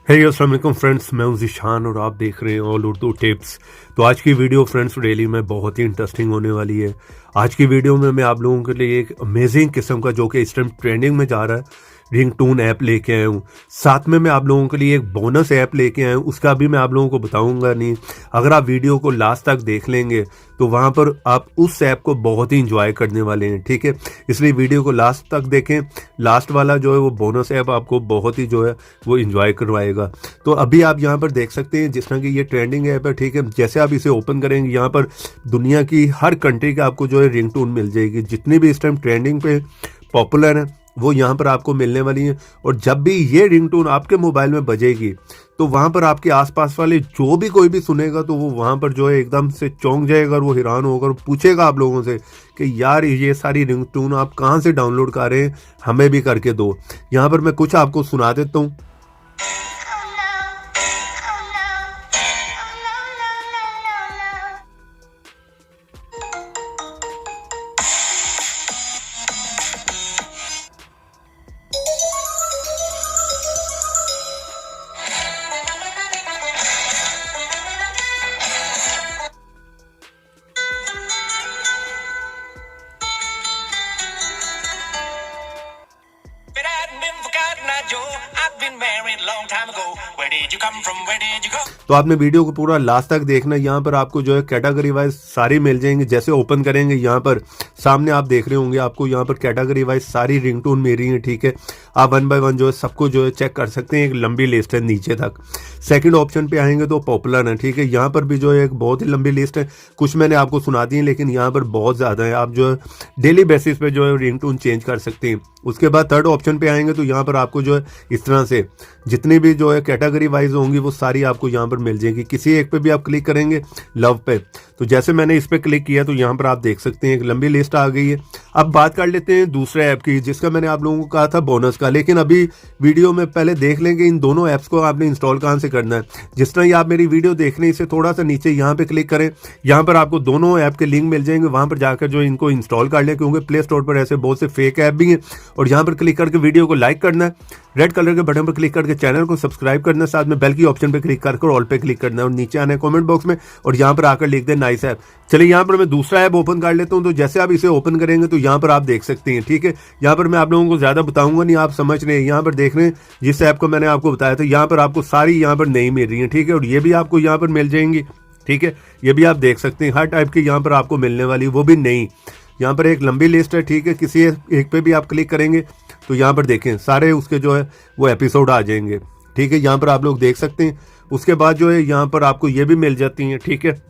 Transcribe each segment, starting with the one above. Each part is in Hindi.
हे अस्सलाम वालेकुम फ्रेंड्स, मैं हूं ज़ीशान और आप देख रहे हैं ऑल उर्दू टिप्स। तो आज की वीडियो फ्रेंड्स डेली में बहुत ही इंटरेस्टिंग होने वाली है। आज की वीडियो में मैं आप लोगों के लिए एक अमेजिंग किस्म का जो कि इस टाइम ट्रेंडिंग में जा रहा है रिंगटोन ऐप लेके आया हूँ। साथ में मैं आप लोगों के लिए एक बोनस ऐप लेके आया हूँ, उसका भी मैं आप लोगों को बताऊंगा नहीं। अगर आप वीडियो को लास्ट तक देख लेंगे तो वहाँ पर आप उस ऐप को बहुत ही इंजॉय करने वाले हैं, ठीक है। इसलिए वीडियो को लास्ट तक देखें। लास्ट वाला जो है वो बोनस ऐप आपको बहुत ही जो है वो इंजॉय करवाएगा। तो अभी आप यहाँ पर देख सकते हैं जिस तरह की ये ट्रेंडिंग ऐप है, ठीक है। जैसे आप इसे ओपन करेंगे यहाँ पर दुनिया की हर कंट्री का आपको जो है रिंगटोन मिल जाएगी। जितनी भी इस टाइम ट्रेंडिंग पे पॉपुलर है वो यहाँ पर आपको मिलने वाली है। और जब भी ये रिंगटोन आपके मोबाइल में बजेगी तो वहाँ पर आपके आसपास वाले जो भी कोई भी सुनेगा तो वो वहाँ पर जो है एकदम से चौंक जाएगा और वो हैरान होकर पूछेगा आप लोगों से कि यार ये सारी रिंगटोन आप कहाँ से डाउनलोड कर रहे हैं, हमें भी करके दो। यहाँ पर मैं कुछ आपको सुना देता हूँ। तो आपने वीडियो को पूरा लास्ट तक देखना। यहाँ पर आपको जो है कैटेगरी वाइज सारी मिल जाएंगी। जैसे ओपन करेंगे यहाँ पर सामने आप देख रहे होंगे आपको यहाँ पर कैटेगरी वाइज सारी रिंगटोन मिल रही है, ठीक है। आप वन बाय वन जो है सबको जो है चेक कर सकते हैं। एक लंबी लिस्ट है नीचे तक। सेकंड ऑप्शन पे आएंगे तो पॉपुलर है, ठीक है। यहाँ पर भी जो है एक बहुत ही लंबी लिस्ट है। कुछ मैंने आपको सुना दी है लेकिन यहाँ पर बहुत ज़्यादा है। आप जो है डेली बेसिस पे जो है रिंगटोन चेंज कर सकते हैं। उसके बाद थर्ड ऑप्शन पे आएंगे तो यहाँ पर आपको जो है इस तरह से जितनी भी जो है कैटेगरी वाइज होंगी वो सारी आपको यहाँ पर मिल जाएगी। किसी एक पे भी आप क्लिक करेंगे लव पे, तो जैसे मैंने इस पे क्लिक किया तो यहाँ पर आप देख सकते हैं एक लंबी लिस्ट आ गई है। अब बात कर लेते हैं दूसरे ऐप की जिसका मैंने आप लोगों को कहा था बोनस का। लेकिन अभी वीडियो में पहले देख लेंगे इन दोनों ऐप्स को आपने इंस्टॉल कहाँ से करना है। जिस तरह ही आप मेरी वीडियो देख रहे हैं इससे थोड़ा सा नीचे यहाँ पे क्लिक करें। यहाँ पर आपको दोनों ऐप के लिंक मिल जाएंगे। वहाँ पर जाकर जो इनको इंस्टॉल कर लें क्योंकि प्ले स्टोर पर ऐसे बहुत से फेक ऐप भी हैं। और यहाँ पर क्लिक करके वीडियो को लाइक करना है, रेड कलर के बटन पर क्लिक करके चैनल को सब्सक्राइब करना है, साथ में बेल की ऑप्शन पर क्लिक करके ऑल पे क्लिक करना है और नीचे आना है कमेंट बॉक्स में और यहाँ पर आकर लिख दें नाइस ऐप। चलिए यहाँ पर मैं दूसरा ऐप ओपन कर लेता हूँ। तो जैसे आप इसे ओपन करेंगे तो यहाँ पर आप देख सकते हैं, ठीक है। यहाँ पर मैं आप लोगों को ज्यादा बताऊंगा नहीं, आप समझ रहे हैं। यहाँ पर देख रहे हैं जिस ऐप को मैंने आपको बताया था यहाँ पर आपको सारी यहाँ पर नहीं मिल रही है, ठीक है। और ये भी आपको यहाँ पर मिल जाएंगी, ठीक है। ये भी आप देख सकते हैं हर टाइप की यहाँ पर आपको मिलने वाली, वो भी नहीं। यहाँ पर एक लंबी लिस्ट है, ठीक है। किसी एक पे भी आप क्लिक करेंगे तो यहाँ पर देखें सारे उसके जो है वो एपिसोड आ जाएंगे, ठीक है। यहाँ पर आप लोग देख सकते हैं। उसके बाद जो है यहाँ पर आपको ये भी मिल जाती हैं, ठीक है।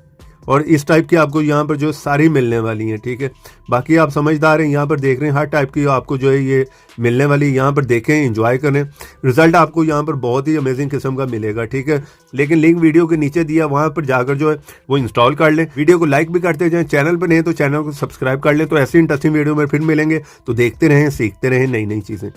और इस टाइप की आपको यहाँ पर जो सारी मिलने वाली हैं, ठीक है। बाकी आप समझदार हैं, यहाँ पर देख रहे हैं हर टाइप की आपको जो है ये मिलने वाली। यहाँ पर देखें, एंजॉय करें। रिजल्ट आपको यहाँ पर बहुत ही अमेजिंग किस्म का मिलेगा, ठीक है। लेकिन लिंक वीडियो के नीचे दिया, वहाँ पर जाकर जो है वो इंस्टॉल कर लें। वीडियो को लाइक भी करते जाएं। चैनल पर नहीं तो चैनल को सब्सक्राइब कर लें। तो ऐसी इंटरेस्टिंग वीडियो में फिर मिलेंगे। तो देखते रहें, सीखते रहें नई नई चीज़ें।